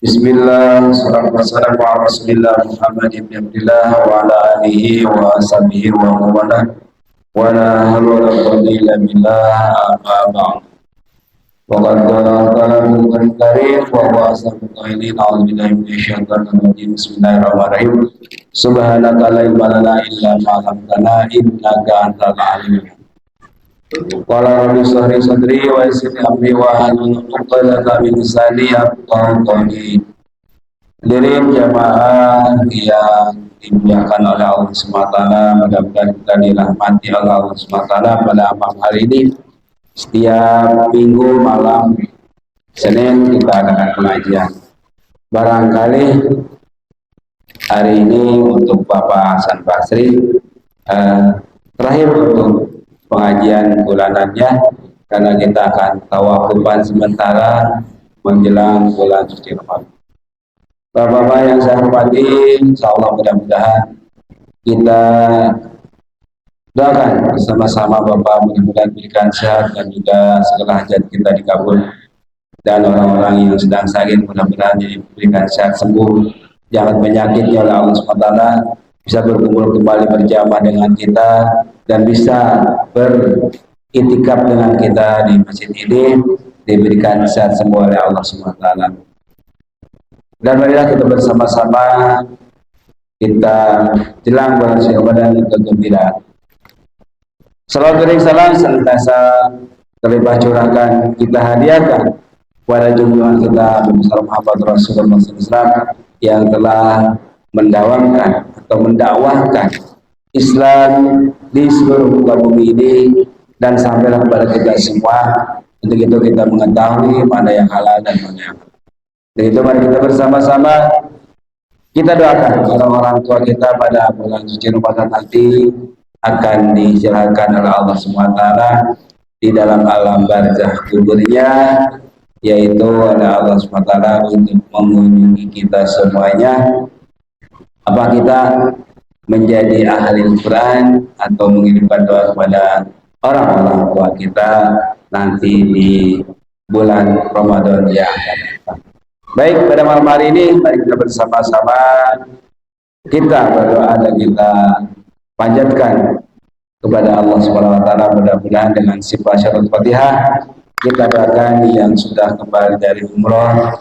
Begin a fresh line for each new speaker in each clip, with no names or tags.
Bismillah, salatu wassalamu ala rasulillah Muhammad ibn Abdillah wa ala alihi wa sahbihi wa wala wa la hawla wa la quwwata illa billah amma ba'd. Wa qad qala kalamul karim wa huwa asdaqul qailin a'udzu billahi minasy syaithanir rajim. Bismillahirrahmanirrahim. Subhanaka la ilma lana illa ma 'allamtana innaka antal alimul hakim. Qala rabbi shrah sadri wa yassir li amri wa hlul 'uqdatam min lisani yafqahu qawli. Hadirin jamaah yang dimuliakan oleh Allah SWT, mudah-mudahan kita dirahmati oleh Allah SWT pada malam hari ini. Setiap minggu malam Senin kita adakan pengajian. Barangkali hari ini untuk Bapak Hasan Basri terakhir untuk pengajian bulanannya, karena kita akan tawakufan sementara menjelang bulan suci Ramadan. Bapak-bapak yang saya hormati, insyaallah mudah-mudahan kita doakan bersama-sama Bapak, mudah-mudahan berikan sehat dan juga segala hajat kita dikabul, dan orang-orang yang sedang sakit mudah-mudahan diberikan sehat sembuh, jangan penyakitnya oleh Allah SWT, bisa berkumpul kembali berjamaah dengan kita dan bisa beritikaf dengan kita di masjid ini, diberikan sehat semua oleh Allah SWT. Dan marilah kita bersama-sama kita jelang bulan suci Ramadan yang kegembiraan. Salawat dan salam senantiasa terlimpah curahkan, kita hadiahkan kepada junjungan kita besar Muhammad Rasulullah SAW yang telah mendawamkan atau mendakwahkan Islam di seluruh muka bumi ini, dan sampailah kepada kita semua. Untuk itu kita mengetahui mana yang halal dan mana yang haram. Dan itu mari kita bersama-sama kita doakan orang-orang tua kita pada bulan suci Ramadan nanti akan diistirahatkan oleh Allah SWT di dalam alam barzakh kuburnya, yaitu oleh Allah SWT untuk mengunjungi kita semuanya. Apa kita menjadi ahli Al-Quran atau mengirimkan doa kepada orang-orang tua kita nanti di bulan Ramadan yang akan datang. Baik, pada malam hari ini mari kita bersama-sama kita berdoa dan kita panjatkan kepada Allah SWT, mudah-mudahan dengan sifat syarat Fatihah kita doakan yang sudah kembali dari umroh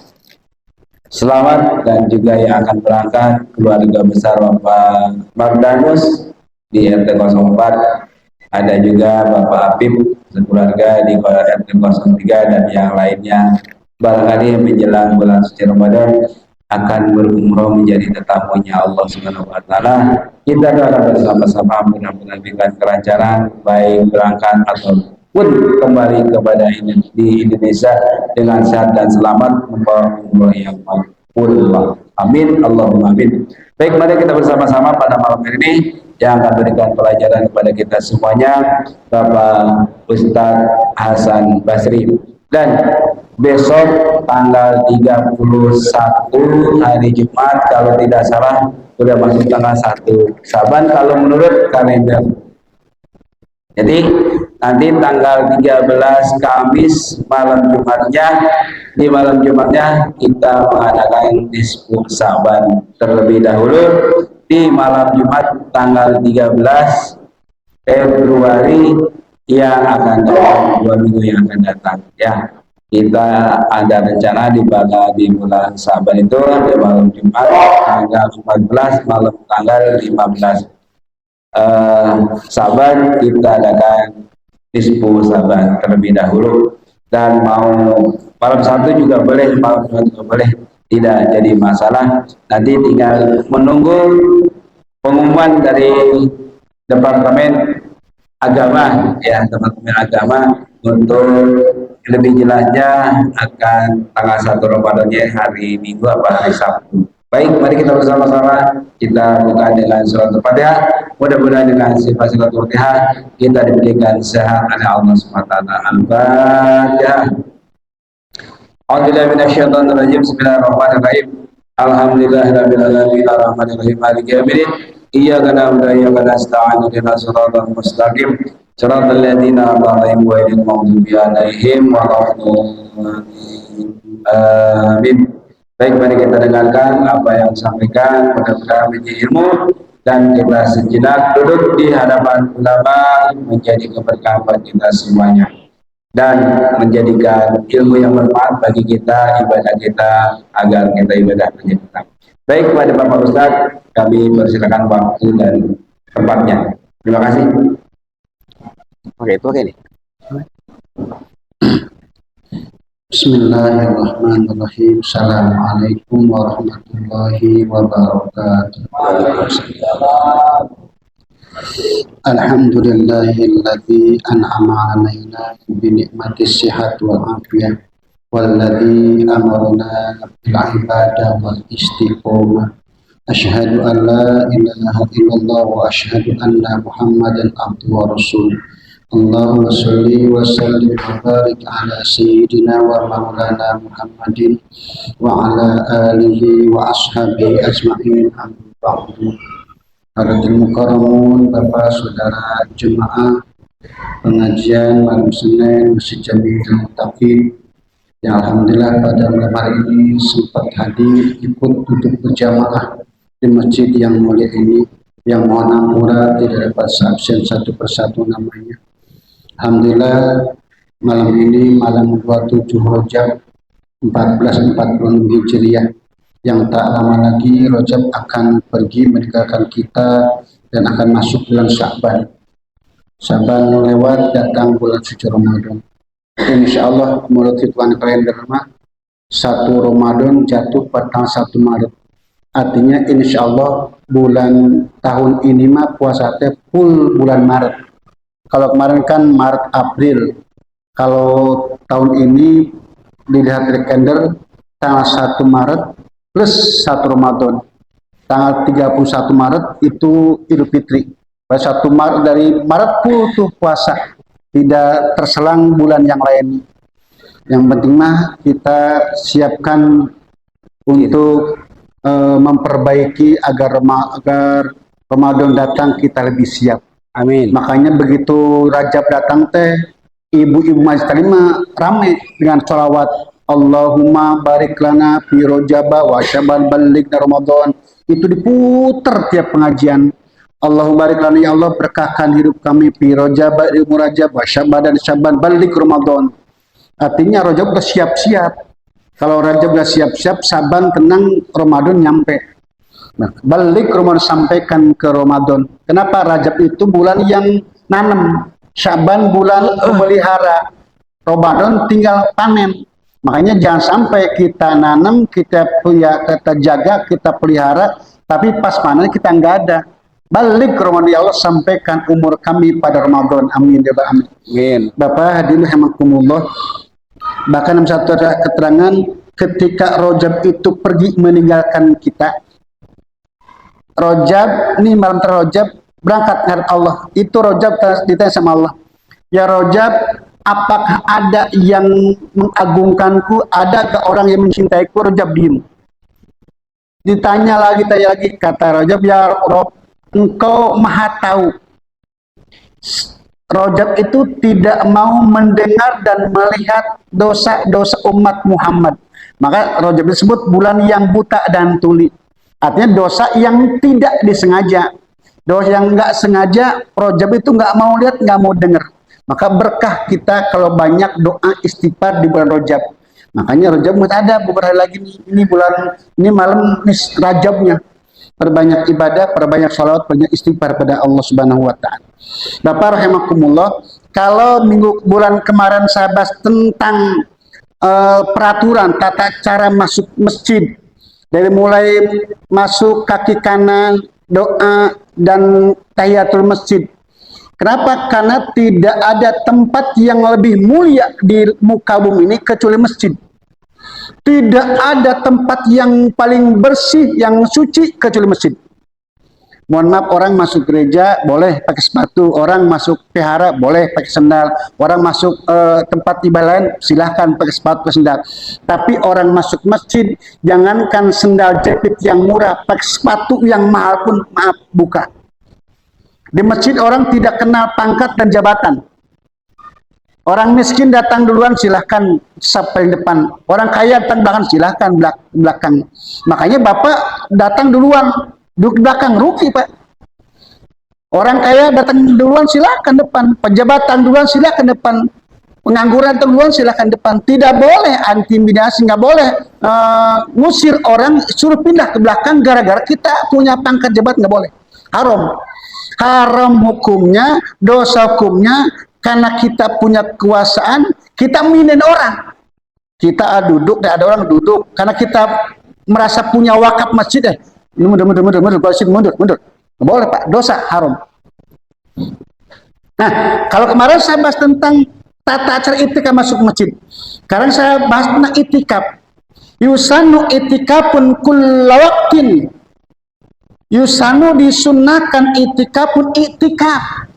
selamat, dan juga yang akan berangkat keluarga besar Bapak Mardanus di RT 04, ada juga Bapak Apip sekeluarga di RT 03 dan yang lainnya. Barangkali menjelang bulan suci Ramadan akan berumroh menjadi tetamunya Allah Subhanahu wa taala. Kita doakan bersama-sama mudah-mudahan diberikan kelancaran baik berangkat ataupun kembali kepada di Indonesia dengan sehat dan selamat membawa umroh yang makbul. Amin, Allahumma amin. Baik, mari kita bersama-sama pada malam hari ini yang akan berikan pelajaran kepada kita semuanya Bapak Ustadz Hasan Basri. Dan besok tanggal 31 hari Jumat, kalau tidak salah sudah masuk tanggal 1 Saban kalau menurut kalender. Jadi nanti tanggal 13 Kamis malam Jumatnya, di malam Jumatnya kita mengadakan disebut Saban terlebih dahulu di malam Jumat tanggal 13 Februari yang akan datang, 2 minggu yang akan datang ya. Kita ada rencana di bulan Saban itu di malam Jumat tanggal 14 malam tanggal 15 Saban kita adakan dispu Saban terlebih dahulu, dan mau malam satu juga boleh, malam dua juga boleh, tidak jadi masalah. Nanti tinggal menunggu pengumuman dari Departemen Agama ya, Departemen Agama untuk lebih jelasnya akan tanggal 1 Ramadannya hari Minggu apa hari Sabtu. Baik, mari kita bersama-sama kita buka dengan surat Al-Fatihah. Mudah-mudahan dengan sifat surat Al-Fatihah kita diberikan sehat oleh Allah SWT. Al-Fatihah. A'udzubillahi minasyaitonir rajim. Bismillahirrahmanirrahim. Alhamdulillahirabbil alamin arrahmanirrahim maliki yaumiddin. Iyyaka na'budu wa iyyaka nasta'in ihdinas siratal mustaqim siratal ladzina an'amta 'alaihim ghairil maghdubi 'alaihim waladdallin. Amin. Baik, mari kita dengarkan apa yang disampaikan, mudah-mudahan menjadi ilmu, dan kita sejenak duduk di hadapan ulama menjadi keberkahan bagi kita semuanya dan menjadikan ilmu yang bermanfaat bagi kita, ibadah kita, agar kita ibadah menjadi tetap. Baik, kepada Bapak Ustadz, kami persilakan waktu dan tempatnya. Terima kasih.
Oke, itu oke nih.
Bismillahirrahmanirrahim. Assalamualaikum warahmatullahi wabarakatuh. Alhamdulillahilladzi an'ama 'alaina bi ni'matis sihat wal afiyah walladzi amarna bil ibadah wal istiqomah. Asyhadu an la ilaha illallah wa asyhadu anna Muhammadan abduhu wa rasuluh. Allahumma sholli wa sallim wa barik ala sayyidina wa maulana Muhammadin wa ala alihi wa ashabihi ajma'in. Amma ba'du. Hadirin mukarramun, Bapak Saudara jemaah pengajian malam Senin Masjid Jami'il Muttaqin yang alhamdulillah pada malam hari ini sempat hadir ikut duduk berjamaah di masjid yang mulia ini, yang mohon ampura tidak dapat absen satu persatu namanya. Alhamdulillah malam ini malam 27 Rajab 1446 Hijriah, yang tak lama lagi Rajab akan pergi meninggalkan kita dan akan masuk bulan Sya'ban. Sya'ban lewat, datang bulan suci Ramadan. Insya Allah menurut hitungan kalender 1 Ramadan jatuh pada tanggal 1 Maret. Artinya insya Allah bulan tahun ini puasa full bulan Maret. Kalau kemarin kan Maret April, kalau tahun ini dilihat dari kalender tanggal 1 Maret plus 1 Ramadan. Tanggal 31 Maret itu Idul Fitri. Pada 1 Maret dari Maret full tuh puasa, tidak terselang bulan yang lain. Yang penting mah kita siapkan untuk memperbaiki agar Ramadan datang kita lebih siap.
Amin.
Makanya begitu Rajab datang teh, ibu-ibu majlis taklim rame dengan sholawat Allahumma barik lana fi Rajaba wa Syaban balighna Ramadan. Itu diputer tiap pengajian. Allahumma barik lana, ya Allah berkahkan hidup kami fi Rajaba di Rajab wa Syaban dan Syaban balik Ramadan. Artinya Rajab udah siap-siap. Kalau Rajab udah siap-siap, Syaban tenang, Ramadan nyampe. Nah, balik Ramadan, sampaikan ke Ramadan. Kenapa? Rajab itu bulan yang nanam, Syaban bulan memelihara, Ramadan tinggal panen. Makanya jangan sampai kita nanam, kita jaga, kita pelihara, tapi pas panen kita nggak ada. Balik Ramadan, ya Allah sampaikan umur kami pada Ramadan. Amin ya Amin.
Amin.
Bapak hadirin rahimakumullah. Bahkan dalam satu keterangan ketika Rajab itu pergi meninggalkan kita, Rajab, ini malam Rajab berangkat dari Allah. Itu Rajab ditanya sama Allah, ya Rajab, apakah ada yang mengagungkanku? Ada ke orang yang mencintaiku? Rajab diem. Ditanya lagi, kata Rajab, ya Rob, engkau maha tahu. Rajab itu tidak mau mendengar dan melihat dosa-dosa umat Muhammad. Maka Rajab disebut bulan yang buta dan tuli. Artinya dosa yang tidak disengaja. Dosa yang nggak sengaja, Rajab itu nggak mau lihat, nggak mau dengar. Maka berkah kita kalau banyak doa istighfar di bulan Rajab. Makanya Rajab ada beberapa hari lagi nih. Ini bulan, ini malam nih Rajabnya. Perbanyak ibadah, perbanyak sholawat, banyak istighfar pada Allah Subhanahu wa Ta'ala. Bapak rahimakumullah, kalau bulan kemarin saya bahas tentang peraturan tata cara masuk masjid, dari mulai masuk kaki kanan, doa, dan tahiyatul masjid. Kenapa? Karena tidak ada tempat yang lebih mulia di muka bumi ini kecuali masjid. Tidak ada tempat yang paling bersih, yang suci kecuali masjid. Mohon maaf, orang masuk gereja boleh pakai sepatu, orang masuk vihara boleh pakai sendal, orang masuk tempat ibadah lain silahkan pakai sepatu, pakai sendal. Tapi orang masuk masjid, jangankan sendal jepit yang murah, pakai sepatu yang mahal pun maaf buka. Di masjid orang tidak kenal pangkat dan jabatan. Orang miskin datang duluan, silahkan sampai depan. Orang kaya datang belakang, silahkan belakang. Makanya Bapak datang duluan, duduk belakang, rugi Pak. Orang kaya datang duluan, silahkan depan. Pejabat datang duluan, silahkan depan. Pengangguran duluan, silahkan depan. Tidak boleh intimidasi, nggak boleh ngusir orang, suruh pindah ke belakang gara-gara kita punya pangkat jabat, nggak boleh. Haram. Haram hukumnya, dosa hukumnya, karena kita punya kekuasaan, kita minin orang. Kita duduk, ada orang duduk, karena kita merasa punya wakaf masjid, mundur, mundur. Nggak boleh Pak, dosa, haram. Nah, kalau kemarin saya bahas tentang tata cara itikaf masuk masjid. Sekarang saya bahas tentang itikaf. Yusanu itikafun kulla waqtin. Yusanu disunahkan itikafun itikaf.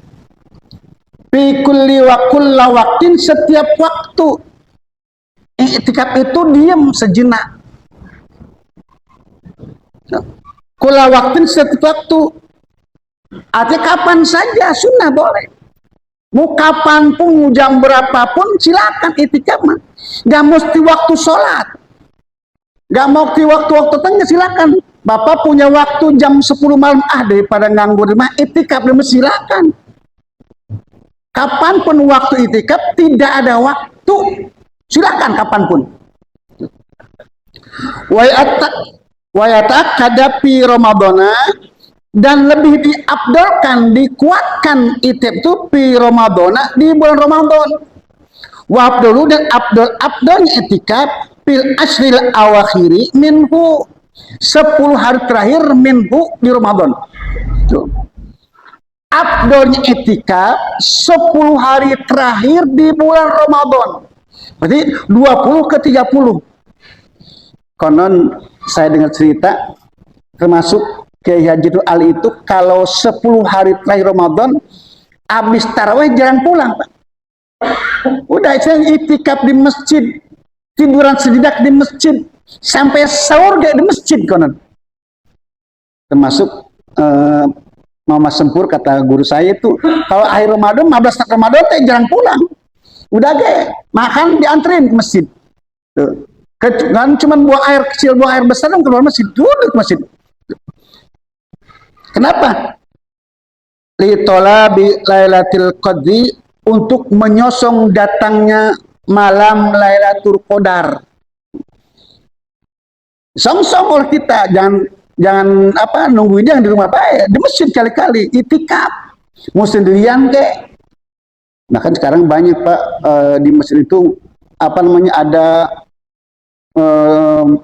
Fi kulli wa kulla waqtin, setiap waktu. Iktikaf itu diam sejenak. Kulla waqtin, setiap waktu. Artinya kapan saja sunnah boleh. Mau kapan pun, jam berapapun silakan iktikaf mah. Gak mesti waktu sholat. Gak mau di waktu-waktu tengah, silakan. Bapak punya waktu jam 10 malam, daripada nganggur di rumah, iktikaf silakan. Kapanpun waktu itikaf, tidak ada waktu, silakan kapanpun. Wayatak kadapi Ramadana, dan lebih diabdalkan, dikuatkan itikaf itu pi Ramadana, di bulan Ramadan. Wabdulu, dan abdalnya itikaf fil asril awakhiri minhu, 10 hari terakhir minhu di Ramadan. Abdulnya etika 10 hari terakhir di bulan Ramadan. Berarti 20 ke 30. Konon saya dengar cerita, termasuk Kiai Haji Ali itu, kalau 10 hari terakhir Ramadan habis tarawih jarang pulang Pak. Udah saya itikaf di masjid, tiduran sejenak di masjid, sampai sahur di masjid konon. Termasuk Mama Sempur, kata guru saya itu, kalau akhir Ramadan, 15 Ramadan teh jarang pulang. Udah makan dianterin ke masjid. Kan cuma buang air kecil, buang air besar, dan keluar masjid, duduk masjid. Kenapa? Li talabi Lailatul Qadri, untuk menyosong datangnya malam Lailatul Qadar. Song-song oleh kita, jangan nungguin dia di rumah Pak, di masjid kali-kali itikaf. Mau sendirian kek. Nah kan sekarang banyak Pak, di masjid itu ada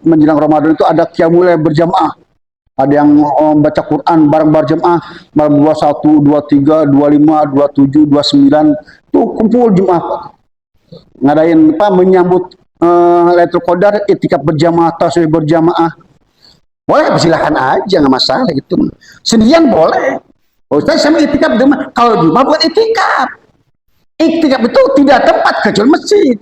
menjelang Ramadan itu ada qiyamul lail berjamaah. Ada yang baca Quran bareng berjamaah, malam 21, 23, 25, 27, 29 tuh kumpul jemaah Pak. Ngadain menyambut Lailatul Qadar, itikaf berjamaah, tasbih berjamaah. Boleh, silakan aja, nggak masalah gitu. Sendirian boleh. Ustaz sama itikaf di rumah. Kalau di rumah bukan itikaf. Itikaf itu tidak tempat kecuali masjid.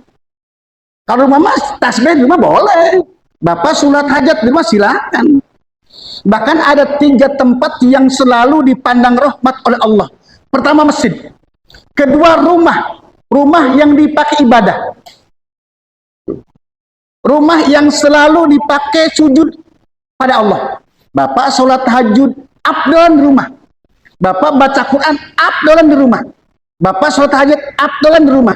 Kalau rumah mas, tasbih di rumah boleh. Bapak sholat hajat di rumah silakan. Bahkan ada 3 tempat yang selalu dipandang rahmat oleh Allah. Pertama masjid. Kedua rumah. Rumah yang dipakai ibadah. Rumah yang selalu dipakai sujud pada Allah. Bapak sholat tahajud afdalan di rumah. Bapak baca Quran afdalan di rumah. Bapak sholat tahajud afdalan di rumah.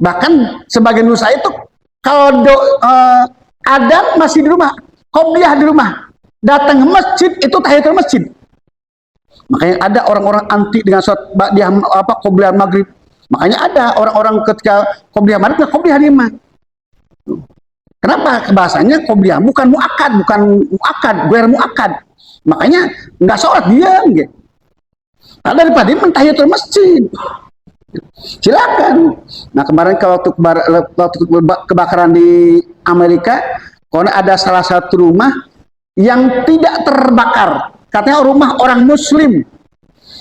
Bahkan sebagian nusa itu kalau Adam masih di rumah, qobliyah di rumah, datang ke masjid itu tahiyatul masjid. Makanya ada orang-orang anti dengan sholat qobliyah maghrib. Makanya ada orang-orang ketika qobliyah maghrib, qobliyah di rumah. Kenapa? Bahasanya qobliyah bukan muakkad, guer muakkad. Makanya nggak sholat dia, gitu. Nah, daripada mentahiyatul masjid. Silakan. Nah kemarin waktu kebakaran di Amerika, karena ada salah satu rumah yang tidak terbakar, katanya rumah orang Muslim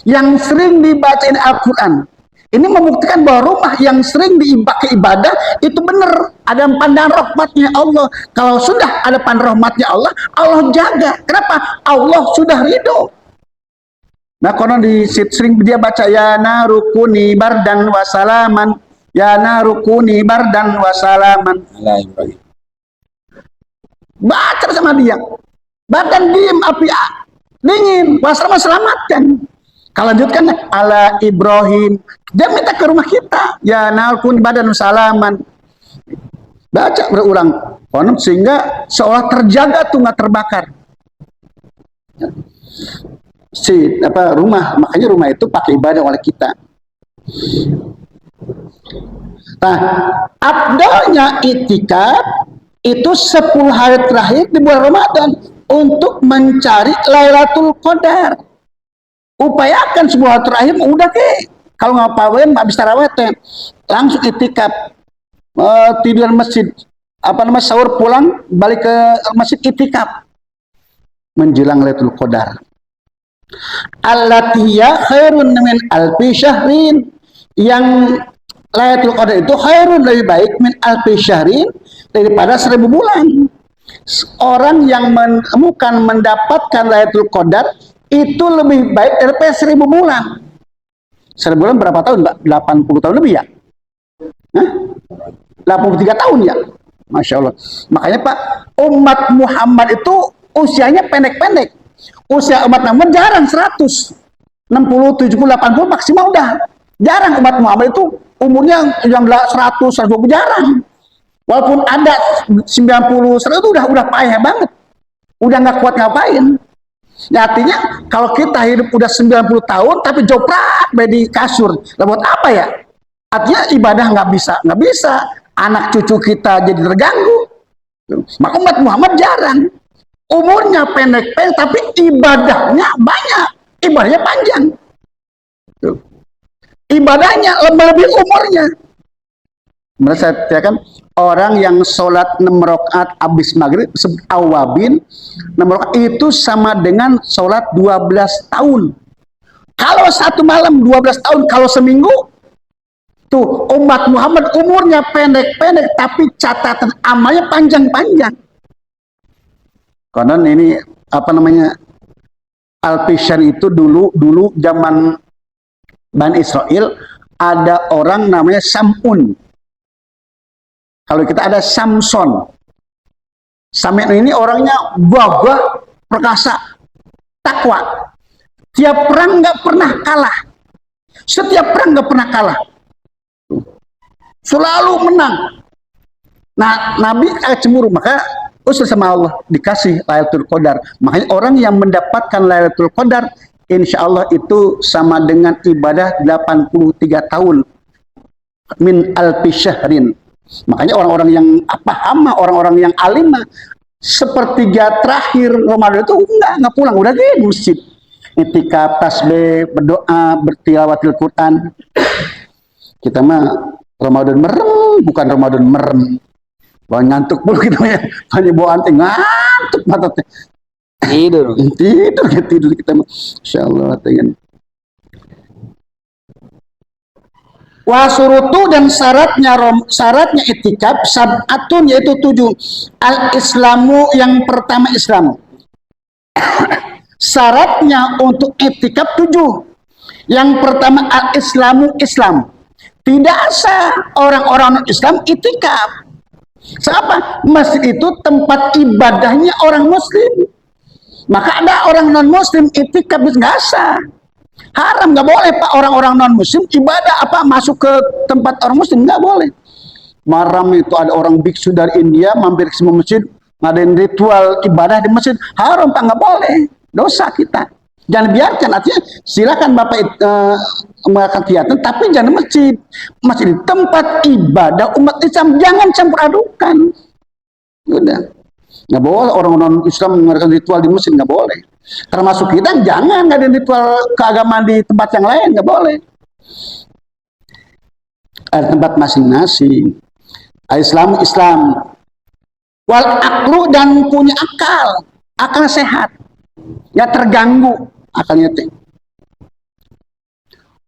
yang sering dibacain Al-Quran. Ini membuktikan bahwa rumah yang sering dipakai ibadah itu benar, ada pandangan rahmatnya Allah. Kalau sudah ada pandangan rahmatnya Allah, Allah jaga. Kenapa? Allah sudah ridho. Nah, konon sering dia baca ya narukuni bardan wasalaman, ya narukuni bardan wasalaman.
Ala Ibrahim.
Baca sama dia. Badan diem api dingin, wasalaman selamatkan. Kalau lanjutkan ala Ibrahim, dia minta ke rumah kita, ya narukuni bardan wasalaman. Baca berulang, konon sehingga seolah terjaga tuh nggak terbakar. Rumah, makanya rumah itu pakai ibadah oleh kita. Nah, abdalnya itikaf itu 10 hari terakhir di bulan Ramadan untuk mencari Lailatul Qadar. Upayakan 10 hari terakhir udah kalau ngapain habis tarawih langsung itikaf, tidur masjid, sahur pulang balik ke masjid itikaf menjelang Lailatul Qadar. Allatiya khairun min alfi syahrin, yang Lailatul Qadar itu khairun, lebih baik, min alfi syahrin, daripada 1000 bulan. Orang yang menemukan mendapatkan Lailatul Qadar itu lebih baik daripada 1000 bulan. 1000 bulan berapa tahun, Mbak? 80 tahun lebih ya? Hah? 83 tahun ya? Masya Allah. Makanya Pak, umat Muhammad itu usianya pendek-pendek. Usia umat Muhammad jarang 100, 60, 70, 80 maksimal udah. Jarang umat Muhammad itu umurnya yang 100, 120 jarang. Walaupun ada 90, 100 itu udah payah banget. Udah nggak kuat ngapain. Ya, artinya kalau kita hidup udah 90 tahun tapi joprak di kasur, buat apa ya? Artinya ibadah nggak bisa. Anak cucu kita jadi terganggu. Maka umat Muhammad jarang. Umurnya pendek-pendek tapi ibadahnya banyak, ibadahnya panjang. Ibadahnya lebih umurnya. Merasa kan orang yang sholat 6 rakaat habis maghrib awabin 6 rakaat itu sama dengan sholat 12 tahun. Kalau satu malam 12 tahun, kalau seminggu tuh umat Muhammad umurnya pendek-pendek tapi catatan amalnya panjang-panjang. Karena ini Al-Fishan itu dulu zaman Bani Israel ada orang namanya Sam'un. Kalau kita ada Samson. Sam'un ini orangnya gagah, perkasa, takwa. Tiap perang nggak pernah kalah. Setiap perang nggak pernah kalah. Selalu menang. Nah, Nabi cemburu, maka usul sama Allah dikasih Lailatul Qadar. Makanya orang yang mendapatkan Lailatul Qadar insya Allah itu sama dengan ibadah 83 tahun min alfi syahrin. Makanya orang-orang yang orang-orang yang alim sepertiga terakhir Ramadan itu enggak pulang, udah di masjid itikaf, tasbih, berdoa, bertilawatil Quran. Kita mah Ramadan merem, bukan Ramadan merem. Bawa ngantuk pula kita ya, hanya bawa anting ngantuk mata teh. Tidur kita mah. Insyaallah dengan wasurutu, dan syaratnya itikaf sab'atun, yaitu 7. Al-Islamu, yang pertama Islam. Syaratnya untuk itikaf 7. Yang pertama al-Islamu, Islam. Tidak sah orang-orang Islam itikaf. Siapa? Masjid itu tempat ibadahnya orang Muslim. Maka ada orang non Muslim itikaf nggak sah. Haram, nggak boleh Pak, orang-orang non Muslim ibadah masuk ke tempat orang Muslim, nggak boleh. Maram itu ada orang biksu dari India mampir ke semua masjid, ngadain ritual ibadah di masjid, haram Pak, nggak boleh, dosa kita. Jangan biarkan, artinya silakan Bapak melakukan kegiatan, tapi jangan masjid. Masjid tempat ibadah umat Islam, jangan campur adukan. Udah, nggak boleh orang non Islam mengadakan ritual di masjid, nggak boleh. Termasuk kita jangan ngadain ritual keagamaan di tempat yang lain, nggak boleh. Ada tempat masing-masing. Islam, wal aklu, dan punya akal sehat, ya terganggu akalnya teh.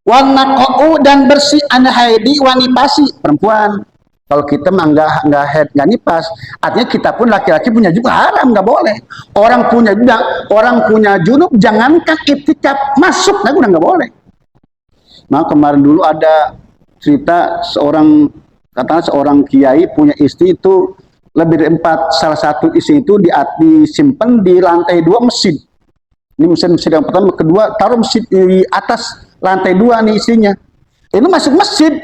Wal naqau, dan bersih an haidi wanipasi, perempuan. Kalau kita mah nggak haid, nggak nipas, artinya kita pun laki-laki punya juga haram, nggak boleh. Orang punya juga orang punya junub, jangankan itikaf masuk, nah udah nggak boleh. Nah kemarin dulu ada cerita katanya seorang kiai punya istri itu lebih dari 4. Salah satu istri itu disimpan di lantai 2 masjid. Ini masjid yang pertama, kedua taruh masjid di atas lantai 2 nih istrinya. Ini masuk masjid.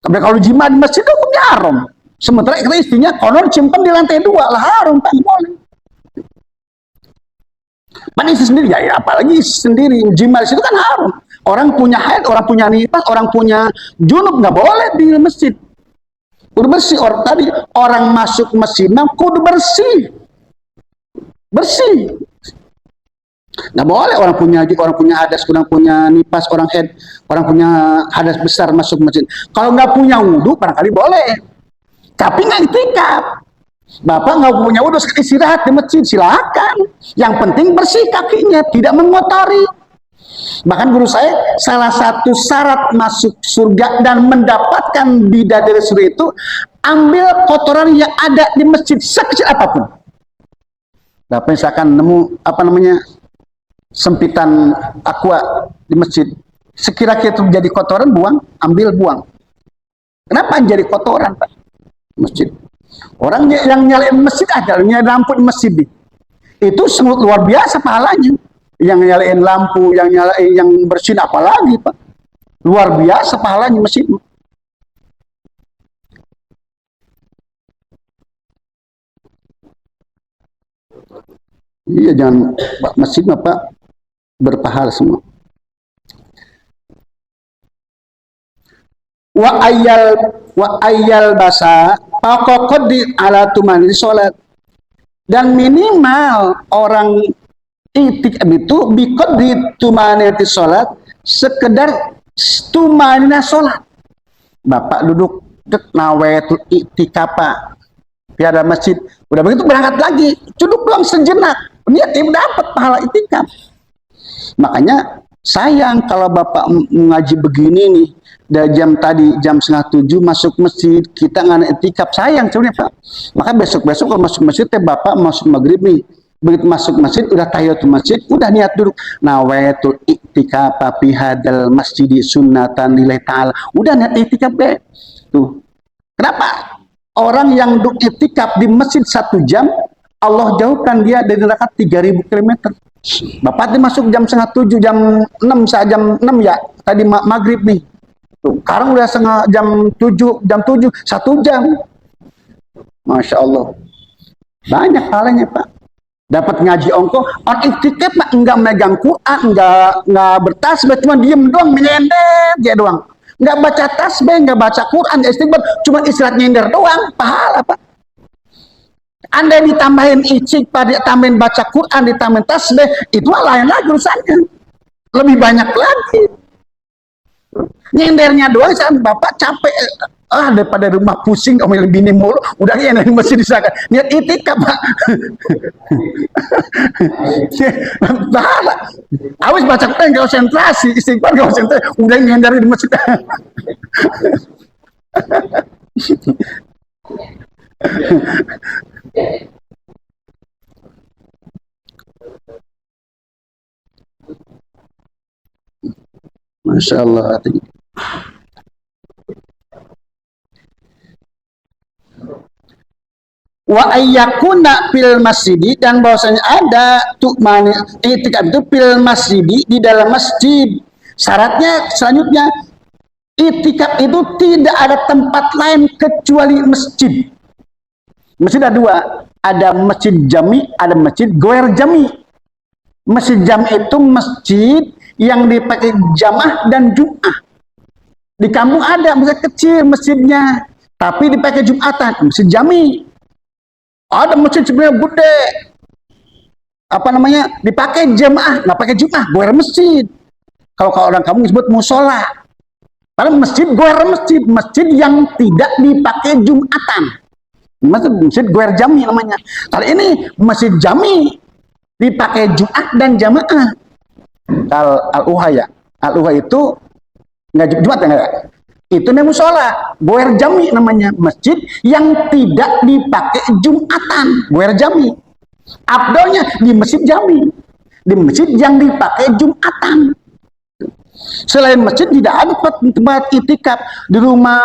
Tapi kalau jima di masjid itu hukumnya haram. Sementara istrinya konon simpan di lantai 2 lah, haram, tak boleh. Pan istri sendiri ya, apalagi istri sendiri jima di situ kan haram. Orang punya haid, orang punya nifas, orang punya junub nggak boleh di masjid. Udah bersih orang masuk masjid, kudu bersih, nggak boleh orang punya hadas, orang punya nifas, orang haid, orang punya hadas besar masuk masjid. Kalau nggak punya wudhu barangkali boleh, tapi nggak itikaf. Bapak nggak punya wudhu, istirahat di masjid silakan. Yang penting bersih kakinya, tidak mengotori. Bahkan guru saya, salah satu syarat masuk surga dan mendapatkan bidadari surga itu, ambil kotoran yang ada di masjid sekecil apapun. Bapak misalkan nemu sempitan aqua di masjid, sekira-kira itu jadi kotoran, buang, ambil, buang. Kenapa jadi kotoran, Pak? Masjid. Orang yang nyalain masjid aja, nyalain lampu di masjid itu sangat luar biasa pahalanya. Yang nyalain lampu, yang bersin apalagi, Pak. Luar biasa pahalanya masjid. Iya, jangan masjid Pak berpahala semua. Wa ayyal basa faqad ala tumani salat. Dan minimal orang itikaf itu bikot di tumanati sholat, sekedar tumanina sholat. Bapak duduk nawetul itikapa piada masjid, udah begitu berangkat lagi, duduk doang sejenak, niat dapat pahala itikaf. Makanya sayang kalau Bapak ngaji begini nih, dari jam 6:30 masuk masjid, kita nggak itikaf, sayang sebenarnya Pak. Maka besok-besok kalau masuk masjid, Bapak masuk maghrib nih, begitu masuk masjid udah tahiyatul masjid, udah niat duduk nawaitul iktikaf fi hadal masjidi sunnatan lillahi ta'ala, udah niat iktikaf deh. Tuh kenapa orang yang duduk iktikaf di masjid 1 jam, Allah jauhkan dia dari neraka 3000 km. Bapak masuk jam 6:30, jam 6 ya, tadi maghrib nih. Tuh, sekarang udah jam 7, 1 jam. Masya Allah, banyak halnya Pak. Dapat ngaji ongko, orang iktikaf Pak enggak megang Quran, enggak bertasbih, cuma diem doang, menyender dia doang. Enggak baca tasbih, enggak baca Quran, enggak istighfar, cuma istirahat nyender doang, pahala Pak. Anda ditambahin istighfar, ditambahin baca Quran, ditambahin tasbih, itu lain lagi urusannya. Lebih banyak lagi. Nyendernya doang, Bapak capek, daripada rumah pusing omelin bini mulu, udah ya dari masjid disana niat itikaf Pak. Bahala awis baca Quran gak konsentrasi, istighfar gak konsentrasi, udah nyender di masjid. Masya Allah. Wa ayyakuna fil masjidi, dan bahwasanya ada tu'mani itikaf itu fil masjidi, di dalam masjid. Syaratnya selanjutnya, itikaf itu tidak ada tempat lain kecuali masjid. Masjid ada 2, ada masjid jami, ada masjid goer jami. Masjid jami itu masjid yang dipakai jamaah dan jum'ah. Di kampung ada masjid kecil masjidnya, tapi dipakai jumatan, masjid jami. Ada masjid sebenarnya gede, dipakai jamaah, nggak pakai jum'ah, goer masjid. Kalau orang kamu disebut musola, padahal masjid goer masjid, masjid yang tidak dipakai jumatan, masjid goer jami namanya. Kali ini masjid jami dipakai jum'ah dan jamaah. Kalau al-uha itu nggak jumat ya, itu nih musola, goer jami namanya, masjid yang tidak dipakai jumatan, goer jami. Abdolnya di masjid jami. di masjid yang dipakai Jumatan. Selain masjid tidak ada tempat itikaf. Di rumah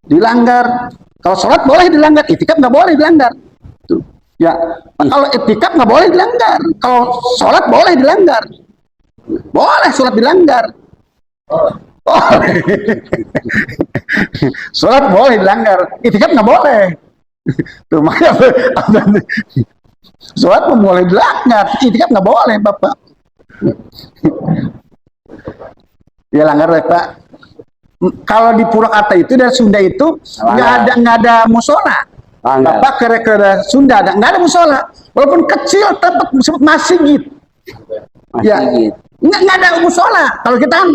dilanggar. Kalau sholat boleh dilanggar, itikaf nggak boleh dilanggar. Tuh. Ya, kalau itikaf nggak boleh dilanggar. Kalau sholat boleh dilanggar. Boleh sholat dilanggar. Boleh. Sholat boleh dilanggar, itikaf nggak boleh. Tuh, makanya sholat pun boleh dilanggar, itikaf nggak boleh, Bapak. Ya langgar ya, Pak. Kalau di Purwakarta itu dari Sunda itu nggak ada musola. Bapak ke Sunda nggak ada musola. Walaupun kecil tetap disebut masjid. Ya, nggak ada musola. Kalau kita kan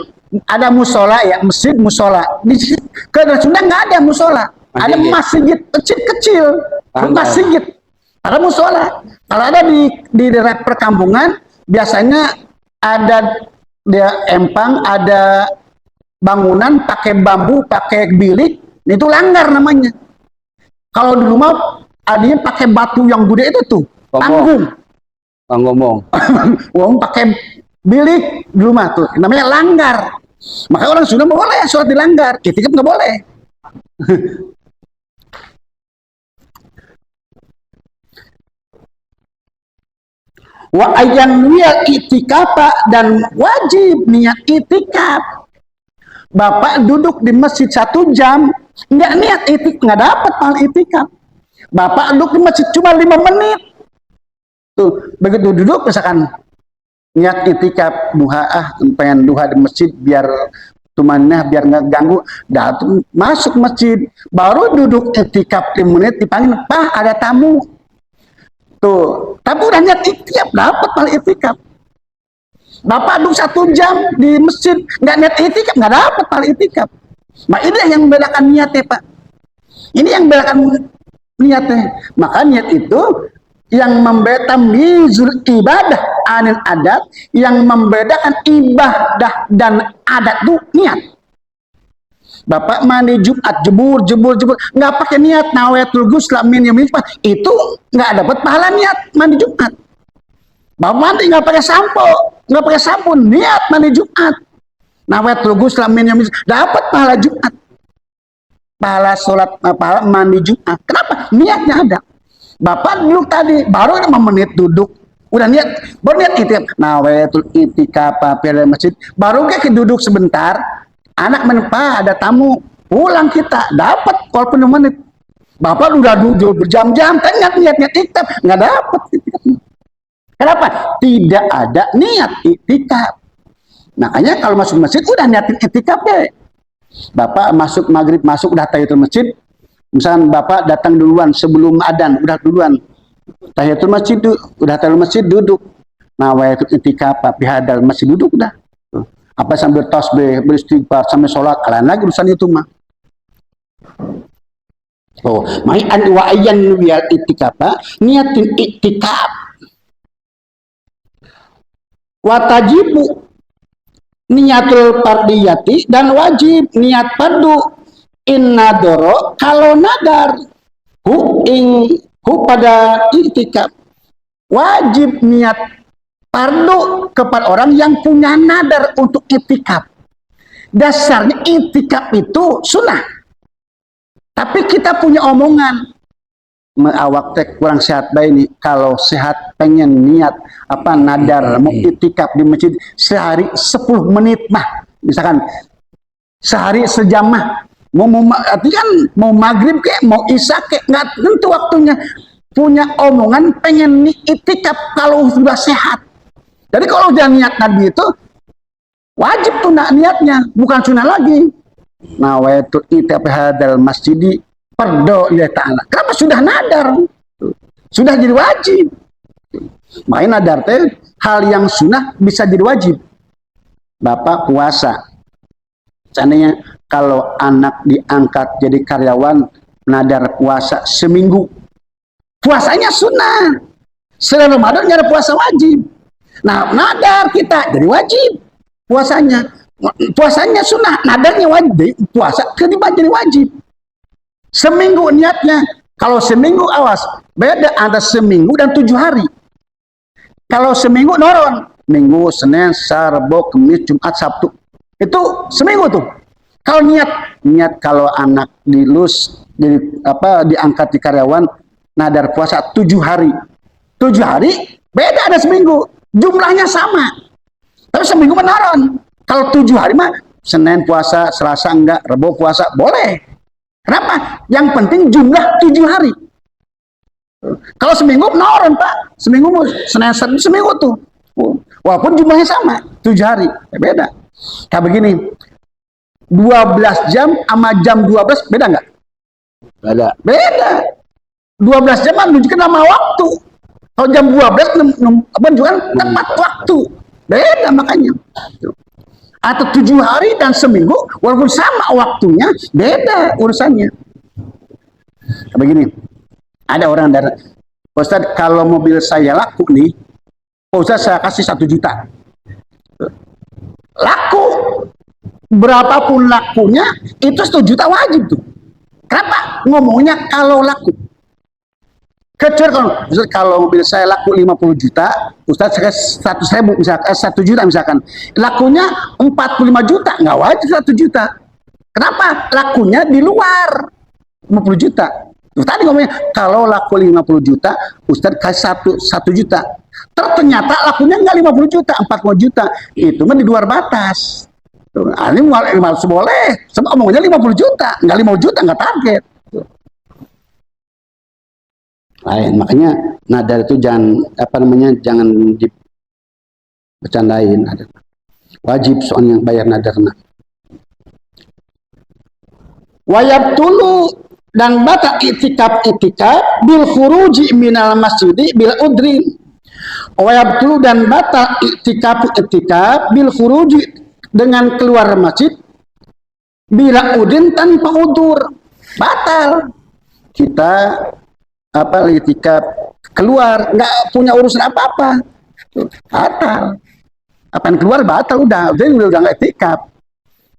ada musola ya, masjid musola. Ke Sunda nggak ada musola. Ada masjid kecil, masjid. Ada musola. Kalau ada di daerah perkampungan biasanya ada dia empang, ada bangunan pakai bambu, pakai bilik, itu langgar namanya. Kalau di rumah adanya pakai batu yang gede itu tuh, panggung. Wong pakai bilik di rumah tuh, namanya langgar. Maka orang Sunda boleh sholat di langgar, itikaf nggak boleh. Wa ayyan niat itikaf dan wajib niat itikaf. Bapak duduk di masjid 1 jam, nggak niat itikaf, nggak dapat pahala itikaf. Bapak duduk di masjid cuma 5 menit. Tuh, begitu duduk misalkan niat itikaf duha, pengen duha di masjid biar tumanah, biar nggak ganggu, datang masuk masjid, baru duduk itikaf 5 menit dipanggil, "Pak, ada tamu." Tuh, tapi udah niat itikaf, dapat pahala itikaf. Bapak duduk 1 jam di masjid, nggak niat itikaf, nggak dapat pahala itikaf. Nah, ini yang membedakan niatnya, Pak. Ini yang membedakan niatnya. Maka niat itu yang membedakan mizul ibadah anil adat, yang membedakan ibadah dan adat itu niat. Bapak mandi Jumat, jebur, nggak pakai niat nawatul ghusl min yaumil jumat, itu nggak dapat pahala niat mandi Jumat. Bapak mandi nggak pakai sampo, nggak pakai sabun, niat mandi Jumat, nawatul ghusl min yaumil jumat, dapat pahala Jumat, pahala sholat, pahala mandi Jumat. Kenapa? Niatnya ada. Bapak duduk tadi, baru 5 menit duduk, udah niat, baru niat itikaf, nawatul itikaf pada masjid, baru kayak duduk sebentar. Anak menempa, ada tamu, pulang kita, dapat walaupun 5 menit. Bapak udah duduk berjam-jam, niat itikaf, nggak dapat. Kenapa? Tidak ada niat itikaf. Makanya kalau masuk masjid udah niatin itikaf deh. Bapak masuk maghrib, masuk udah tahiyatul masjid. Misalnya Bapak datang duluan sebelum adzan, udah duluan tahiyatul masjid, udah tahiyatul masjid duduk. Nawaitul itikaf fi hadal masjid, duduk udah. Apa sambil tasbih, beristighfar, sambil sholat, kalian lagi urusan itu mah. Oh, mai an wa ayyan wiyal itikaf, niatin itikaf. Wa tajibu niatul fardiyati, dan wajib niat fardu inna doro, kalau nadar hu pada itikaf, wajib niat fardu kepada orang yang punya nadar untuk itikaf. Dasarnya itikaf itu sunnah. Tapi kita punya omongan, awak teh kurang sehat baik ini. Kalau sehat pengen niat apa nadar mau itikaf di masjid sehari 10 menit mah, misalkan sehari sejam mah, mau kan mau maghrib kayak mau isya kayak nggak tentu waktunya. Punya omongan pengen itikaf kalau sudah sehat. Jadi kalau udah niat tadi itu wajib tuh niatnya, bukan sunnah lagi. Nawaitu itikaf hadal masjidi fardu lillahi ta'ala. Kenapa sudah nadar? Sudah jadi wajib. Makanya nadar teh hal yang sunnah bisa jadi wajib. Bapak puasa. Seandainya kalau anak diangkat jadi karyawan, nadar puasa seminggu. Puasanya sunnah. Selain Ramadan nggak ada puasa wajib. Nah, nadar kita jadi wajib puasanya. Puasanya sunnah, nadarnya wajib. Puasa kedua jadi wajib. Seminggu niatnya. Kalau seminggu awas, beda antara seminggu dan 7 hari. Kalau seminggu noron, Minggu, Senin, Selasa, Rabu, Kamis, Jumat, Sabtu. Itu seminggu tuh. Kalau niat kalau anak dilus jadi diangkat di karyawan nadar puasa 7 hari. 7 hari beda ada seminggu. Jumlahnya sama. Tapi seminggu menaron. Kalau 7 hari mah Senin puasa, Selasa enggak, Rabu puasa boleh. Kenapa? Yang penting jumlah 7 hari. Kalau seminggu noron Pak, seminggu Senin seminggu tuh, walaupun jumlahnya sama 7 hari, beda. Kayak begini, 12 jam sama jam 12 beda nggak? Beda. 12 jam menunjukkan nama waktu. Kalau jam 12 menunjukkan tepat waktu, beda makanya. Atau 7 hari dan seminggu, walaupun sama waktunya, beda urusannya. Kayak begini. Ada orang dari Ustaz, kalau mobil saya laku nih, Ustaz saya kasih 1 juta. Laku. Berapapun lakunya, itu 1 juta wajib tuh. Kenapa? Ngomongnya kalau laku. Kecuali Ustaz, kalau mobil saya laku 50 juta, Ustaz saya 100.000 misalkan, 1 juta misalkan. Lakunya 45 juta, nggak wajib 1 juta. Kenapa? Lakunya di luar 50 juta. Tadi ngomongnya kalau laku 50 juta, Ustadz kasih 1 juta. Ternyata lakunya nggak 50 juta, 40 juta. Itu mah di luar batas. Ini harus boleh. Sebab omongnya 50 juta, nggak 50 juta, nggak target. Lain, makanya nadar itu jangan jangan dibercandain. Wajib soalnya bayar nadarna. Wajib dulu. Dan batal itikaf bil khuruji minal masjidi bil udrin. Wayabtulu dan batal itikaf bil khuruji dengan keluar masjid bila udin tanpa udur. Batal. Kita itikaf keluar nggak punya urusan apa-apa. Batal. Apaan keluar batal udah nggak itikaf.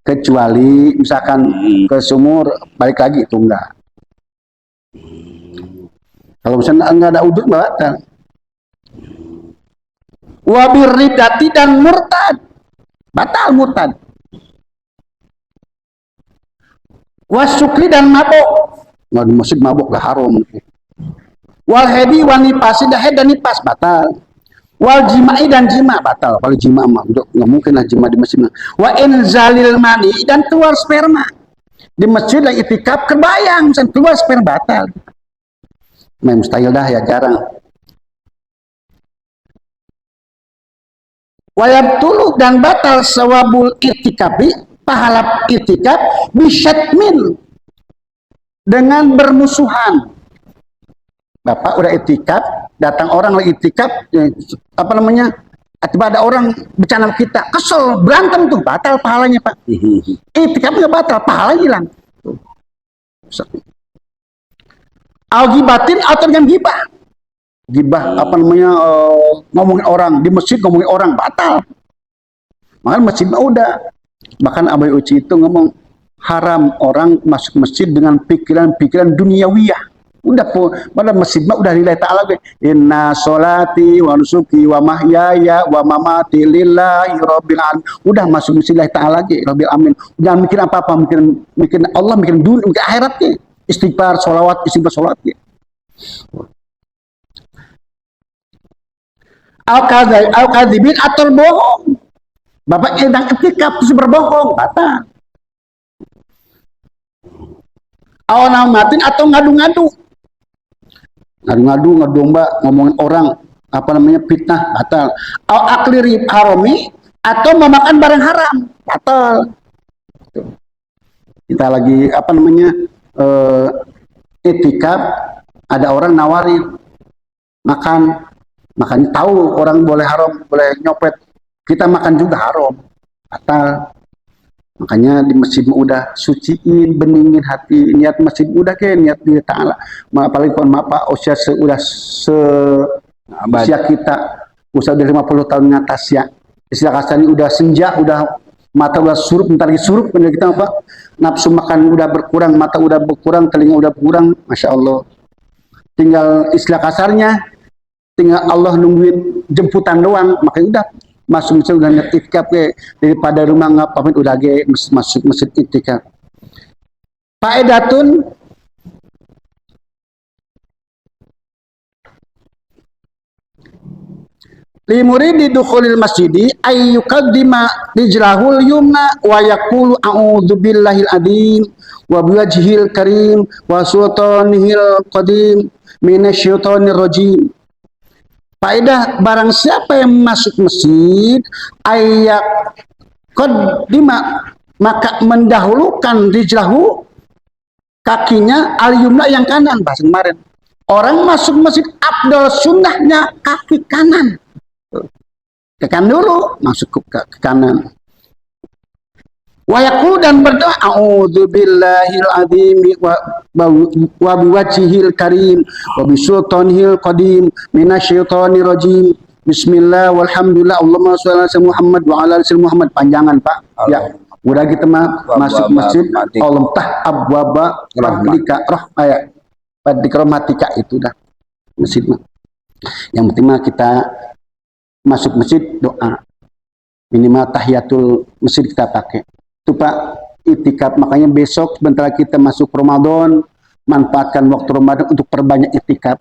Kecuali misalkan ke sumur balik lagi itu enggak. Kalau misalnya enggak ada udur batal. Wabir ridati dan murtad, batal murtad. Wasukri dan mabuk, nggak di masjid mabuk gak haram. Wal hedi wanipasi dah dan nipas batal. Wal jima'i dan jima batal. Kalau jima mah nggak mungkin lah jima di masjid. Wa inzalil mani dan keluar sperma di masjid lagi itikaf kebayang misalnya keluar sperma batal. Mustahil dah ya, jarang. Wayab tulu dan batal sawabul itikafi, pahala itikaf bisyatmin dengan bermusuhan. Bapak udah itikaf, datang orang lagi itikaf, tiba ada orang bercanda kita, kesel, berantem tuh, batal pahalanya Pak. Itikaf nggak batal, pahala hilang. Al-gibatin atau dengan gibah. Gibah ngomongin orang di masjid, ngomongin orang batal. Makanya masjid udah. Bahkan Abai Uci itu ngomong haram orang masuk masjid dengan pikiran-pikiran duniawiyah. Udah pada masjid udah lillahi ta'ala. Inna sholati wa nusuki wa mahyaya wa mamati lillahi rabbil alamin. Udah masuk masjid lillahi ta'ala lagi rabbil alamin. Jangan mikir apa-apa, mikir Allah, mikir dunia, mikir akhiratnya. Istighfar, sholawat, sholatnya. Al-kadhibin atau bohong. Bapak sedang itikaf terus berbohong, batal. Awanamatin atau ngadu-ngadu. Ngadu-ngadu, ngedomba, ngomongin orang, fitnah, batal. Akli harami atau memakan barang haram, batal. Kita lagi itikaf, ada orang nawarin makan tahu orang boleh haram, boleh nyopet, kita makan juga haram, batal. Makanya di masjid udah suciin, beningin hati, niat masjid udah niat di ta'ala. Apalagi kalau Pak usia udah usia kita, usia udah 50 tahun ke atas ya. Istilah kasarnya udah senja, udah mata udah surup, bentar lagi surup, kita nafsu makan udah berkurang, mata udah berkurang, telinga udah berkurang, Masya Allah. Tinggal istilah kasarnya, tinggal Allah nungguin jemputan doang, makanya udah masuk masjid udah itikaf daripada rumah ngapain udah masuk masjid itikaf. Faedatun li muridi dukhulil masjidi ay yuqaddima rijlahul yumna wa yaqulu a'udzu billahil adzim wa biwajhil karim wa sultanihil qadim minasyaitonir rajim. Faedah, barang siapa yang masuk masjid ayak qaddima, maka mendahulukan rijlahu, kakinya, al yumna yang kanan. Bahasa kemarin orang masuk masjid afdal sunnahnya kaki kanan, ke kanan dulu, masuk ke kanan. Wa yaqulu, dan berdoa, a'udzu billahil azim wa biwajhil karim wa bisultanihil qadim minasyaitonir rajim. Bismillah walhamdulillah Allahumma shalli ala Muhammad wa ala ali Muhammad. Panjangan, Pak. Ya, udah kita masuk masjid Allah tah abwaba rahmatika ayat rahmatika, itu dah masjid. Yang penting mah kita masuk masjid doa, minimal tahiyatul masjid kita pakai itu, Pak. Itikaf, makanya besok sebentar kita masuk Ramadan, manfaatkan waktu Ramadan untuk perbanyak itikaf.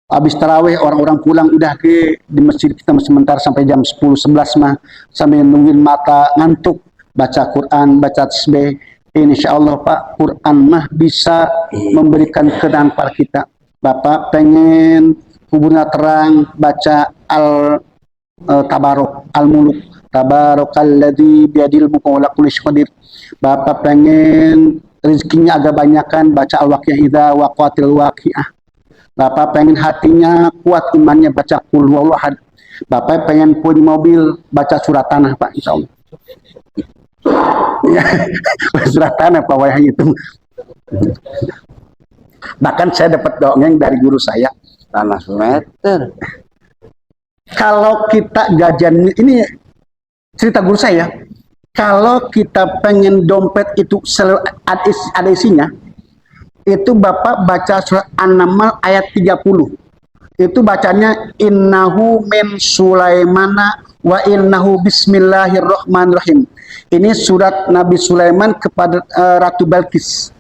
Habis tarawih orang-orang pulang udah di masjid kita sebentar sampai jam 10-11 mah, sambil nungguin mata ngantuk, baca Quran, baca tasbih. Insya Allah, Pak, Quran mah bisa memberikan kenangan pada kita. Bapak pengen kuburnya terang, baca Tabarok, Al-Muluk, Tabarakalladzi biadil mulku wa ala kulli syai'in qadir. Bapak pengen rezekinya agak banyakan, baca Al-Waqiah idza waqatil waqiah. Bapak pengen hatinya kuat imannya, baca Qul huwallahu ahad. Bapak pengen punya mobil, baca surat tanah, Pak, insyaallah. Ya, surat tanah Pak wayah itu. Bahkan saya dapat dongeng dari guru saya,
Tanah meter.
kalau kita jajan, ini cerita guru saya, kalau kita pengen dompet itu selalu ada isinya, itu Bapak baca surat An-Naml ayat 30. Itu bacanya innahu min Sulaimana wa innahu bismillahirrahmanirrahim. Ini surat Nabi Sulaiman kepada Ratu Balkis.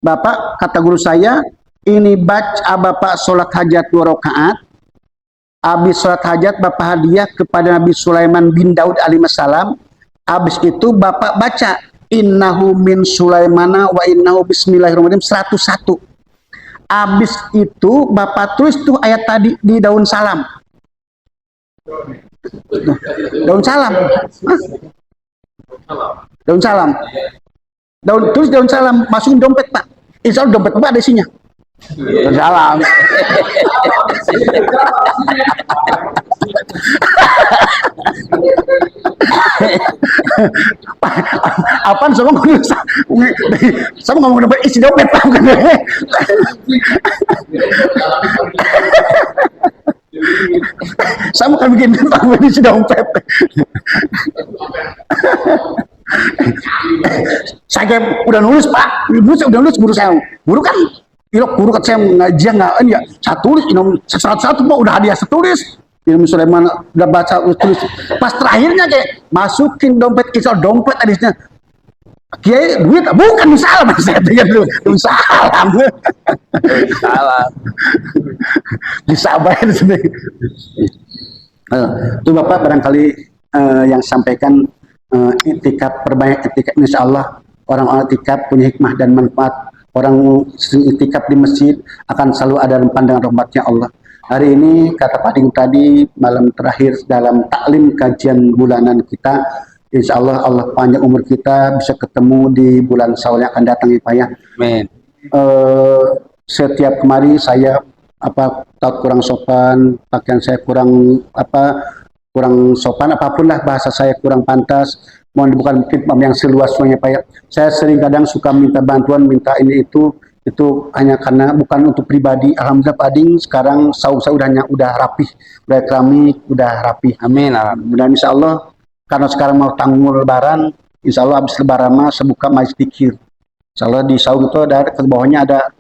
Bapak, kata guru saya, ini baca Bapak sholat hajat 2 rakaat. Habis sholat hajat Bapak hadiah kepada Nabi Sulaiman bin Daud alaihissalam. Habis itu Bapak baca innahu min Sulaimana wa innahu bismillahirrahmanirrahim 101. Habis itu Bapak tulis tuh ayat tadi di daun salam. Daun salam. Hah? Daun salam. Tulis daun salam, masukin dompet, Pak. Insya Allah dompet Bapak ada isinya. Daun salam. Apaan sama ngomong dompet isi dompet, Pak. Saya bukan bikin dompet isi dompet. Saya udah nulis, Pak. Udah nulis guru saya. Guru kan ilok, guru kan saya ngajian ya. Saya tulis satu Pak, udah hadiah setulis. Ilmu Sulaiman udah baca tulis. Pas terakhirnya kayak masukin dompet, isal dompet adisnya. Kiai duit bukan salam, saya tinggal dulu salam.
Salah.
Bisa bayar sendiri. Itu Bapak barangkali yang sampaikan itikaf, perbanyak itikaf, insya Allah orang-orang itikaf punya hikmah dan manfaat. Orang sering itikaf di masjid akan selalu ada pandangan rahmatnya Allah. Hari ini kata Pak Ding tadi, malam terakhir dalam taklim kajian bulanan kita, insya Allah Allah panjang umur kita bisa ketemu di bulan Syawal yang akan datang ya Pak ya.
Amin.
Setiap kemari saya takut kurang sopan, pakaian saya kurang sopan, apapun lah bahasa saya kurang pantas, mohon bukan mungkin yang seluas-luasnya Pak ya. Saya sering kadang suka minta bantuan, minta ini itu hanya karena bukan untuk pribadi. Alhamdulillah Pak Ding sekarang saum saya udah rapih, udah keramik, udah rapih.
Amin.
Dan insya Allah karena sekarang mau tanggung lebaran, insya Allah habis lebaran mah saya buka majlis zikir. Insya Allah di saum itu ada ke bawahnya ada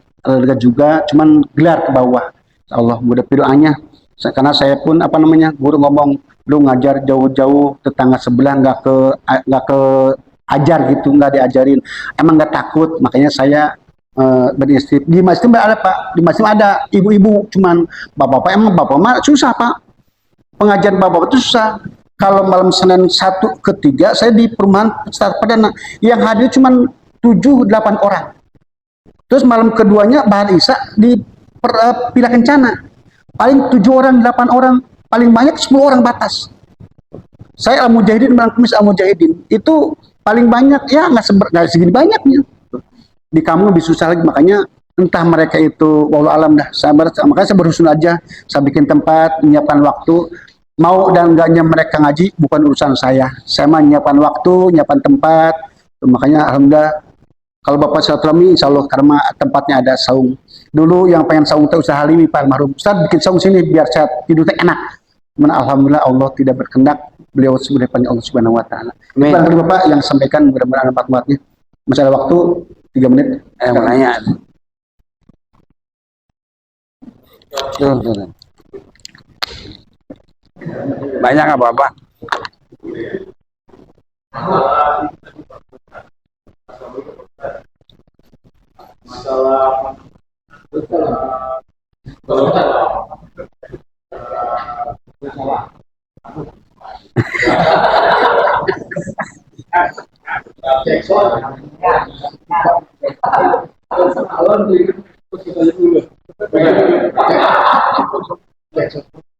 juga, cuman gelar ke bawah. Insya Allah mudah doanya Karena saya pun apa namanya, guru ngomong lu ngajar jauh-jauh tetangga sebelah nggak ke ajar gitu, nggak diajarin, emang nggak takut. Makanya saya beristri di masjid ada Pak, di masjid ada ibu-ibu, cuman bapak-bapak emang bapak mah susah Pak, pengajian bapak itu susah. Kalau malam Senin 1 ke 3 saya di perumahan Start Perdana yang hadir cuma 7-8 orang. Terus malam keduanya Bahar Isa di Pila Kencana paling 7 orang 8 orang, paling banyak 10 orang batas. Saya Al-Mujahidin, Malang Kemis Al-Mujahidin itu paling banyak ya, nggak segini banyaknya. Di kamu lebih susah lagi, makanya entah mereka itu wallahu alam dah. Makanya saya berhusun aja, saya bikin tempat, menyiapkan waktu. Mau dan enggaknya mereka ngaji bukan urusan saya. Saya mah menyiapkan waktu, menyiapkan tempat. Makanya alhamdulillah kalau Bapak silaturahmi insya Allah karena tempatnya ada saung. Dulu yang pengen saung itu Ustaz Halimi Pak Almarhum, Ustaz bikin saung sini biar saya tidur enak. Cuman alhamdulillah Allah tidak berkehendak, beliau sebenarnya Allah Subhanahu wa taala. Bagi Bapak yang sampaikan mudah-mudahan manfaatnya. Masih ada waktu 3 menit.
Yang nanya. Banyak apa-apa.
Masalah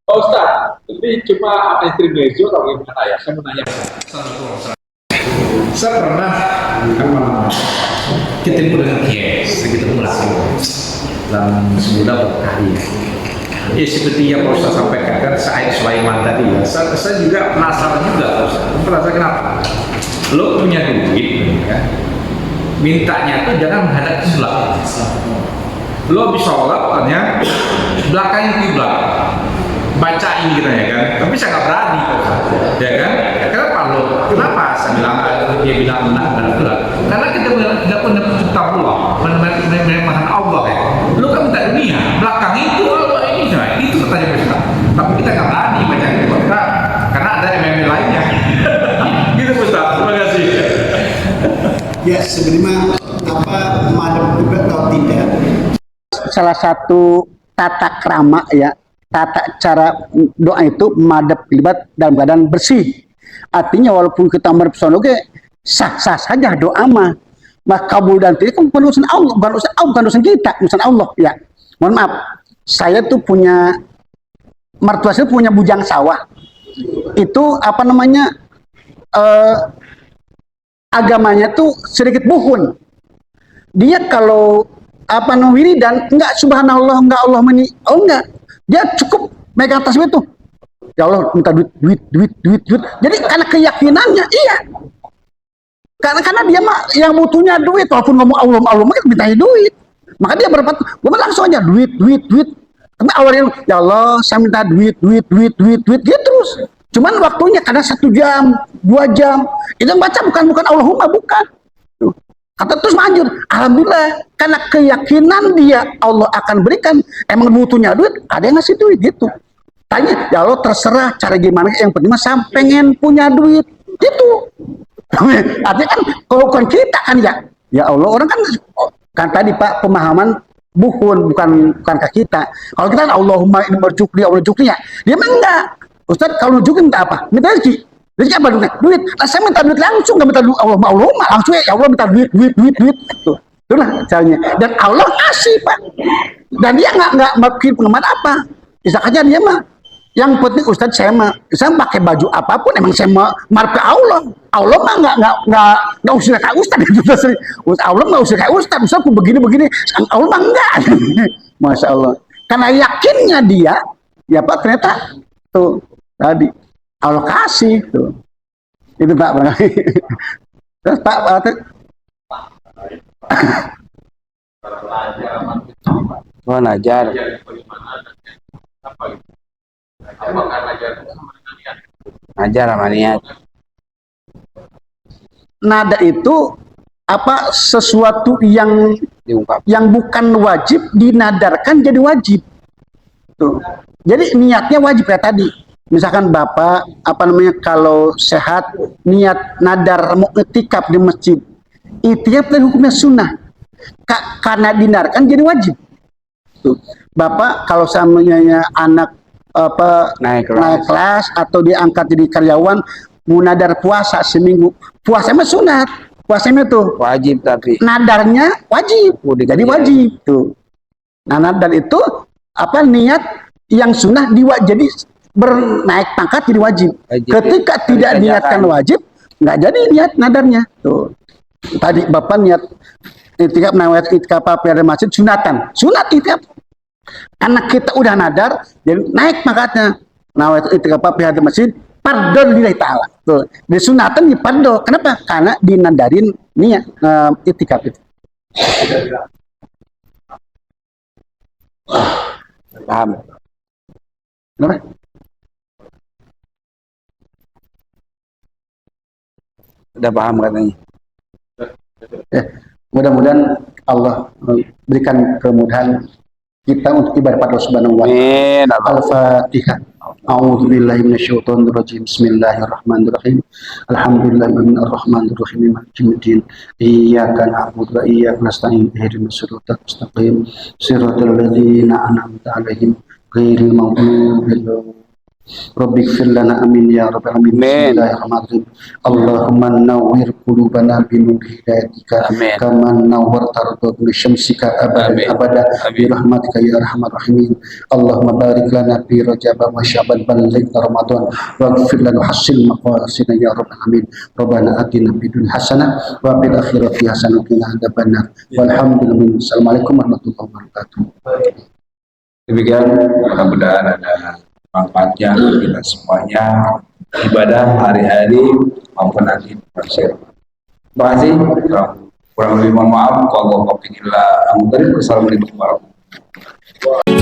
Pak Ustaz, ini cuma intermezzo atau gimana ya? Saya mau nanya.
Saya pernah ketemu dengan Kiai segitu langsung dalam sebulan berkali. Ya seperti yang Pak Ustaz sampaikan kan Said Sulaiman tadi ya. Saya juga penasaran juga Pak Ustaz. Penasaran kenapa? Lo punya duit kan? Mintanya tuh jangan menghadap kiblat. Lo bisa sholat hanya belakang kiblat. Bacain gitu ya kan, tapi saya nggak berani ya kan, kenapa lo? Kenapa saya bilang dia bilang benar karena kita tidak pernah Allah, menemani Allah ya. Lo kan minta dunia, belakang itu Allah ini saya itu katanya mereka, tapi kita nggak berani baca itu karena ada MMA lainnya. Gitu Ustaz, terima kasih.
Ya sebenarnya apa madhab juga atau tidak? Salah satu tata krama ya. Tata cara doa itu madhab kiblat dalam keadaan bersih. Artinya walaupun kita madhab sono sah-sah saja doa mah. Kabul dan tidak kan bukan urusan Allah, bukan urusan kita, urusan Allah ya. Mohon maaf, saya tuh punya mertua saya punya bujang sawah. Itu apa namanya agamanya tuh sedikit buhun. Dia kalau apa wiridan enggak subhanallah, enggak Allah meni, oh enggak. Dia cukup megang tasbih itu. Ya Allah minta duit. Jadi karena keyakinannya iya. Karena dia mah yang butuhnya duit, walaupun ngomong Allah mah minta duit. Maka dia berapa? Gue langsung aja duit. Tapi awalnya ya Allah saya minta duit gitu terus. Cuman waktunya kadang 1 jam, 2 jam. Itu yang baca bukan Allahumma bukan. Kata terus manjur, alhamdulillah karena keyakinan dia Allah akan berikan, emang butuhnya duit, ada yang ngasih duit gitu. Tanya, ya Allah terserah cara gimana, yang penting mah saya pengen punya duit gitu. Artinya kan kalau bukan kita kan ya Allah orang kan tadi Pak pemahaman bukan ke kita. Kalau kita kan Allahumma ini berjukri Allah jukri ya, dia mah enggak. Ustaz kalau jukri minta apa? Minta rezeki. Rezeki apa duit? Nah, saya minta duit langsung, nggak minta duit Allahumma langsung ya Allah minta duit. Tuh. Itulah caranya. Dan Allah kasih Pak. Dan dia nggak makin pengamat apa. Misalnya dia mah yang penting Ustaz saya pakai baju apapun emang saya marah ke Allah. Allah mah nggak usah kayak Ustaz itu. Allah nggak usah kayak Ustaz. Ustaz aku begini. Allah mah enggak. Masya Allah. Karena yakinnya dia, ya Pak ternyata tuh tadi. Allah kasih tuh. Itu Pak barangkali. Terus Pak
Ngajar. Ngajar sama niat.
Nada itu apa sesuatu yang
Diungkap.
bukan wajib dinadarkan jadi wajib. Tuh. Jadi niatnya wajib kayak tadi. Misalkan Bapak kalau sehat niat nadar mau itikaf di masjid. Itikaf tadi hukumnya sunnah. Karena dinarkan jadi wajib. Tuh. Bapak kalau samanya anak
Naik
naik kelas atau diangkat jadi karyawan mau nadar puasa seminggu. Puasanya sunat. Puasanya tuh
wajib tapi
nadarnya wajib. Jadi wajib tuh. Nah, nadar itu niat yang sunnah jadi bernaik pangkat jadi wajib. Ketika tidak niatkan wajib, nggak jadi niat nadarnya. Tuh. Tadi Bapak niat itikaf nawait itikaf pada masjid sunatan. Sunat itikaf. Anak kita udah nadar, jadi naik pangkatnya. Nawait itikaf pada masjid, pardon lillahi ta'ala. Tuh. Di sunatan di pardon. Kenapa? Karena dinadarin niat itikaf itu.
paham.
Kenapa?
Udah paham katanya.
Mudah-mudahan Allah berikan kemudahan kita untuk ibadah pada Allah Subhanahu wa
Amin.
taala. Al-Fatihah. A'udzu billahi minasyaitonir rajim. Bismillahirrahmanirrahim. Alhamdulillahirabbil arrahmanirrahim maliki yaumiddin. Iyyaka na'budu wa iyyaka nasta'in. Ihdinas siratal mustaqim. Siratal ladzina an'amta 'alaihim ghairil maghdubi 'alaihim. Rabbi ighfir lana amin ya rabbal alamin. Bismillahirrahmanirrahim. Allahumma nawwir qulubana bi nur hidayatika kama nawwarta bi syamsika abada bi rahmatika ya arhamar rahimin. Allahumma barik lana fi rajab wa sya'ban balligh ramadan waghfir lana hasil maqasidina ya rabbal alamin. Rabbana atina fid dunya hasanah wa fil akhirati hasanah wa qina adzabannar. Walhamdulillah. Assalamualaikum warahmatullahi wabarakatuh.
Demikian, mudah-mudahan ada manfaatnya untuk kita semuanya ibadah hari-hari maupun nanti berhasil. Terima kasih. Kurang lebih mohon maaf. Wassalamualaikum warahmatullahi wabarakatuh.